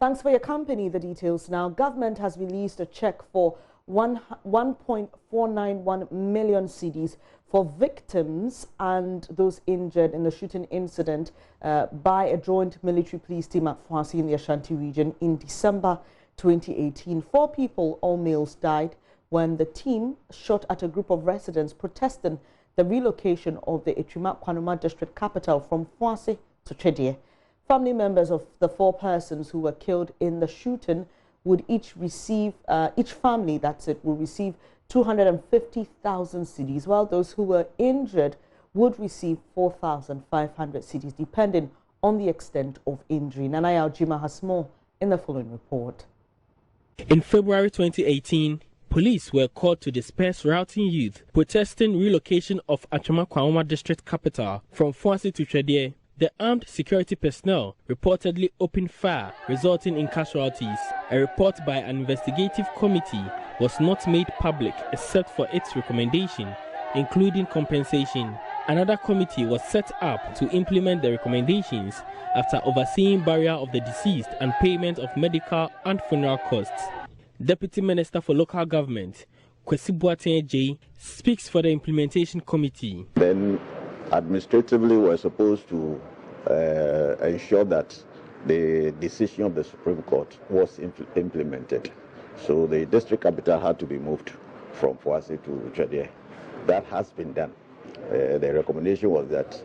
Thanks for your company. The details now. Government has released a check for 1.491 million cedis for victims and those injured in the shooting incident by a joint military police team at Foase in the Ashanti region in December 2018. 4 people, all males, died when the team shot at a group of residents protesting the relocation of the Kwanuma district capital from Foase to Chedie. Family members of the 4 persons who were killed in the shooting would each receive, each family, will receive 250,000 cedis, while those who were injured would receive 4,500 cedis, depending on the extent of injury. Nanaya Ojima has more in the following report. In February 2018, police were called to disperse routing youth protesting relocation of Kwanuma district capital from Foase to Chedie. The armed security personnel reportedly opened fire, resulting in casualties. A report by an investigative committee was not made public except for its recommendation, including compensation. Another committee was set up to implement the recommendations after overseeing burial of the deceased and payment of medical and funeral costs. Deputy Minister for Local Government, Kwesi Boateng J, speaks for the implementation committee. Then administratively, we're supposed to ensure that the decision of the Supreme Court was implemented. So the district capital had to be moved from Foase to Chedie. That has been done. The recommendation was that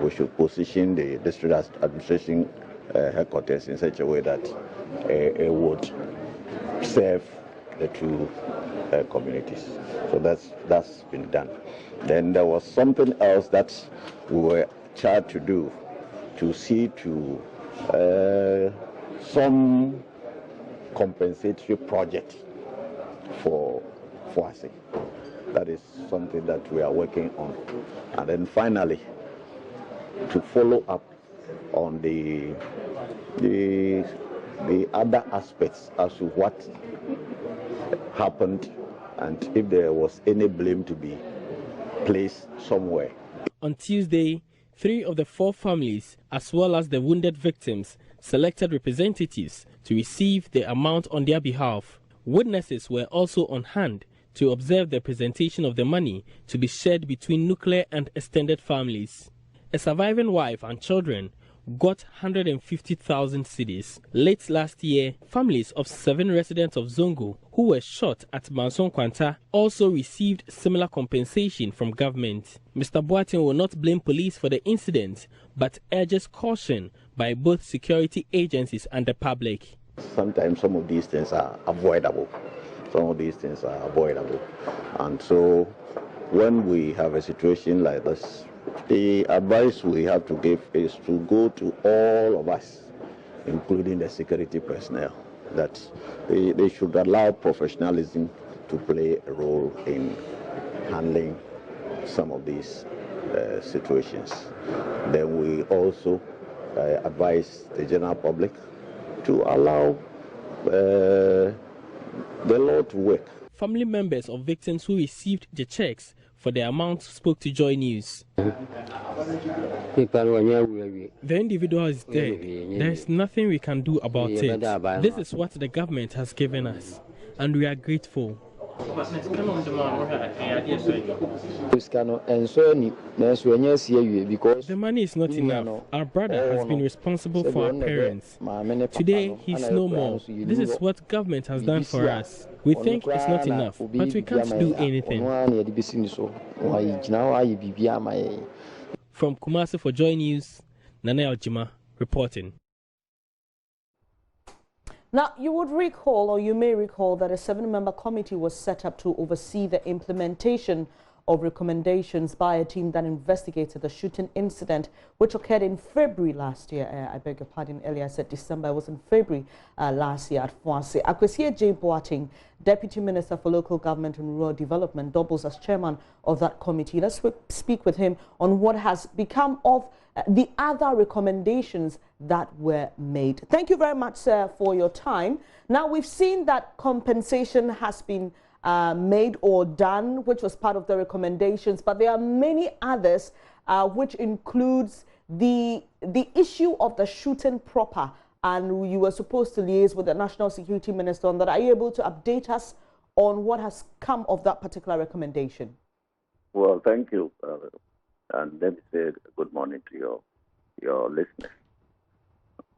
we should position the district administration headquarters in such a way that it would serve the 2 communities. So that's been done. Then there was something else that we were charged to do, to see to some compensatory project for Foase. That is something that we are working on. And then finally, to follow up on the other aspects as to what happened and if there was any blame to be placed somewhere. On Tuesday, 3 of the 4 families, as well as the wounded victims, selected representatives to receive the amount on their behalf. Witnesses were also on hand to observe the presentation of the money to be shared between nuclear and extended families. A surviving wife and children got 150,000 cedis. Late last year, families of 7 residents of Zongo who were shot at Manson Kwanta also received similar compensation from government. Mr. Boateng will not blame police for the incident, but urges caution by both security agencies and the public. Sometimes some of these things are avoidable. And so when we have a situation like this, the advice we have to give is to go to all of us, including the security personnel, that they should allow professionalism to play a role in handling some of these situations. Then we also advise the general public to allow the law to work. Family members of victims who received the checks for the amount spoke to JoyNews. The individual is dead. There is nothing we can do about it. This is what the government has given us, and we are grateful. The money is not enough. Our brother has been responsible for our parents. Today, he's no more. This is what government has done for us. We think it's not enough, but we can't do anything. From Kumasi for JoyNews, Nanaya Ojima reporting. Now, you would recall, or you may recall, that a 7-member committee was set up to oversee the implementation of recommendations by a team that investigated the shooting incident, which occurred in February last year. I beg your pardon, earlier I said December. It was in February last year at Foase. Kwesi Boateng, Deputy Minister for Local Government and Rural Development, doubles as chairman of that committee. Let's speak with him on what has become of the other recommendations that were made. Thank you very much, sir, for your time. Now, we've seen that compensation has been made or done, which was part of the recommendations, but there are many others, which includes the issue of the shooting proper and you were supposed to liaise with the National Security Minister on that. Are you able to update us on what has come of that particular recommendation? Well, thank you. And let me say good morning to your listeners.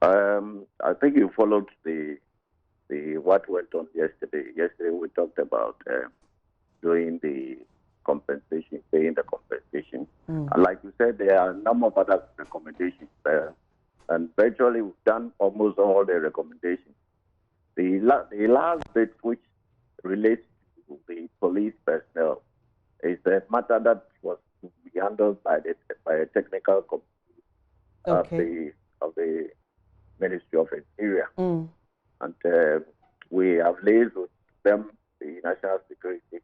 I think you followed the what went on yesterday. Yesterday we talked about doing the compensation, paying the compensation. And like you said, there are a number of other recommendations there. And virtually we've done almost all the recommendations. The last bit, which relates to the police personnel, is a matter that was to be handled by a technical committee of the Ministry of Interior. And we have liaised with them, the National Security,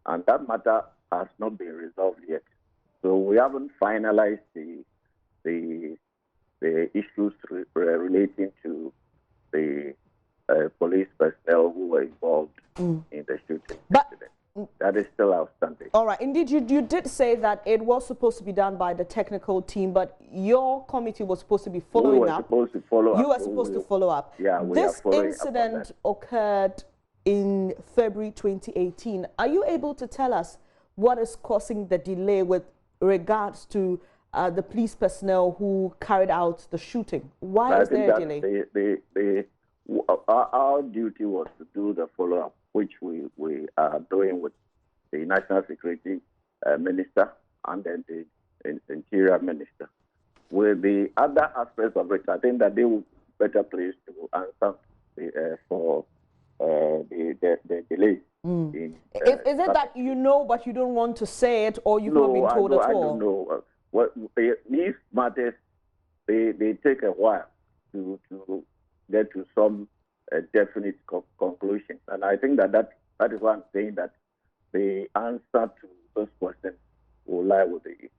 and that matter has not been resolved yet. So we haven't finalized the issues relating to the police personnel who were involved in the shooting incident. That is still outstanding. All right. Indeed, you did say that it was supposed to be done by the technical team, but your committee was supposed to be following up. Supposed to follow up. You were supposed to follow up. Yeah, this incident occurred in February 2018. Are you able to tell us what is causing the delay with regards to the police personnel who carried out the shooting? Why is there a delay? Our duty was to do the follow-up, which we are doing with the National Security Minister and then the Interior Minister. With the other aspects of it, I think that they will be better placed to answer for the delay. Is it that you know but you don't want to say it, or you've not been told at all? I don't know. These matters, they take a while to get to some definite conclusion. And I think that is why I'm saying that the answer to those questions will lie with the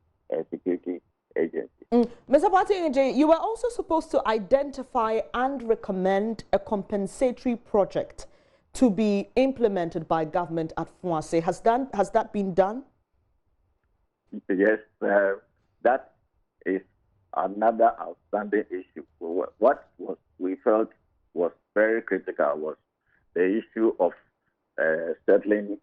security agency. Mr. Party, you were also supposed to identify and recommend a compensatory project to be implemented by government at Foase. Has that been done? Yes, that is another outstanding issue. What we felt was very critical was the issue of settling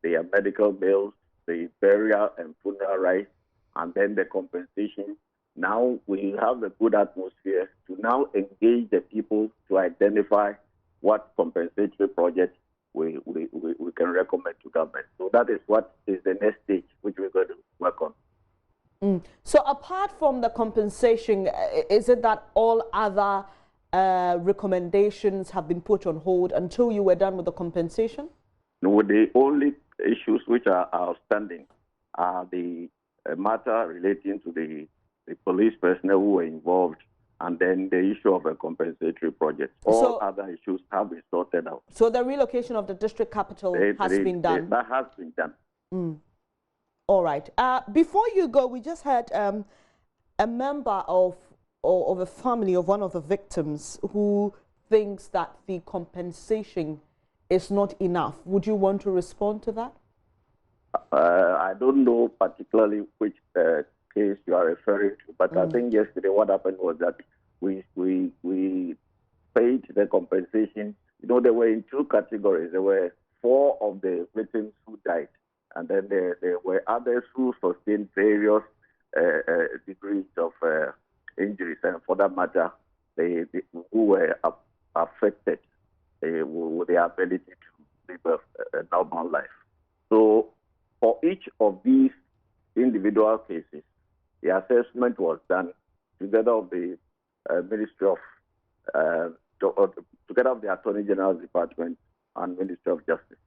the medical bills, the burial and funeral rights, and then the compensation. Now we have a good atmosphere to now engage the people to identify what compensatory projects we can recommend to government. So that is what is the next stage which we're going to work on. So apart from the compensation, is it that all other recommendations have been put on hold until you were done with the compensation? No, the only issues which are outstanding are the matter relating to the police personnel who were involved, and then the issue of a compensatory project. All other issues have been sorted out. So the relocation of the district capital has been done? That has been done. All right. Before you go, we just had a member of a family of one of the victims who thinks that the compensation is not enough. Would you want to respond to that? I don't know particularly which case you are referring to, but I think yesterday what happened was that we paid the compensation. You know, they were in two categories. There were 4 of the victims who died, and then there were others who sustained various degrees of injuries, and for that matter, who were affected with the ability to live a normal life. So for each of these individual cases, the assessment was done together of the Ministry of, together of the Attorney General's Department and Ministry of Justice.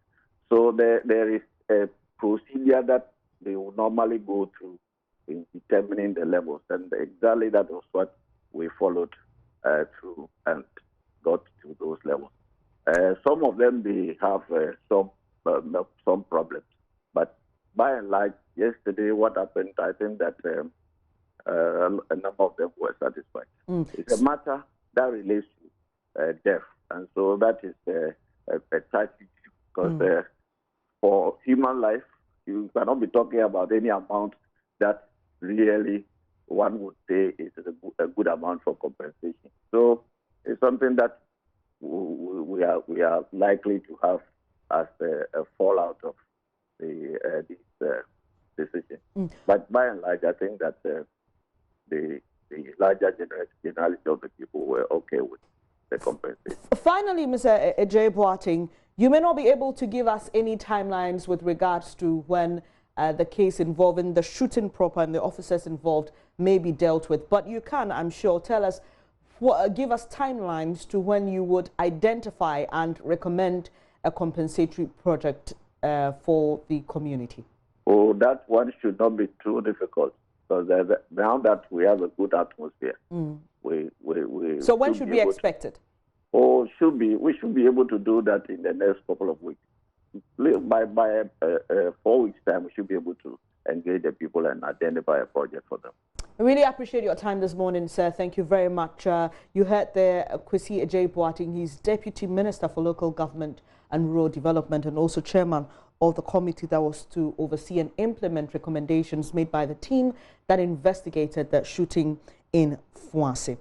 So there is a procedure that they will normally go through in determining the levels, and exactly that was what we followed through and got to those levels. Some of them, they have some problems, but by and large, yesterday what happened, I think that a number of them were satisfied. It's a matter that relates to death, and so that is a tight issue, because for human life, you cannot be talking about any amount that really one would say is a good amount for compensation. So it's something that we are likely to have as a fallout of this decision. But by and large, I think that the larger generality of the people were okay with the compensation. Finally, Mr. Ejay Boateng, you may not be able to give us any timelines with regards to when the case involving the shooting proper and the officers involved may be dealt with, but you can, I'm sure, tell us, give us timelines to when you would identify and recommend a compensatory project for the community. Oh, that one should not be too difficult, because now that we have a good atmosphere, so when should we expect it? Oh, we should be able to do that in the next couple of weeks. By 4 weeks' time, we should be able to engage the people and identify a project for them. I really appreciate your time this morning, sir. Thank you very much. You heard there Kwesi Ejay Boateng. He's Deputy Minister for Local Government and Rural Development and also Chairman of the committee that was to oversee and implement recommendations made by the team that investigated the shooting in Foase.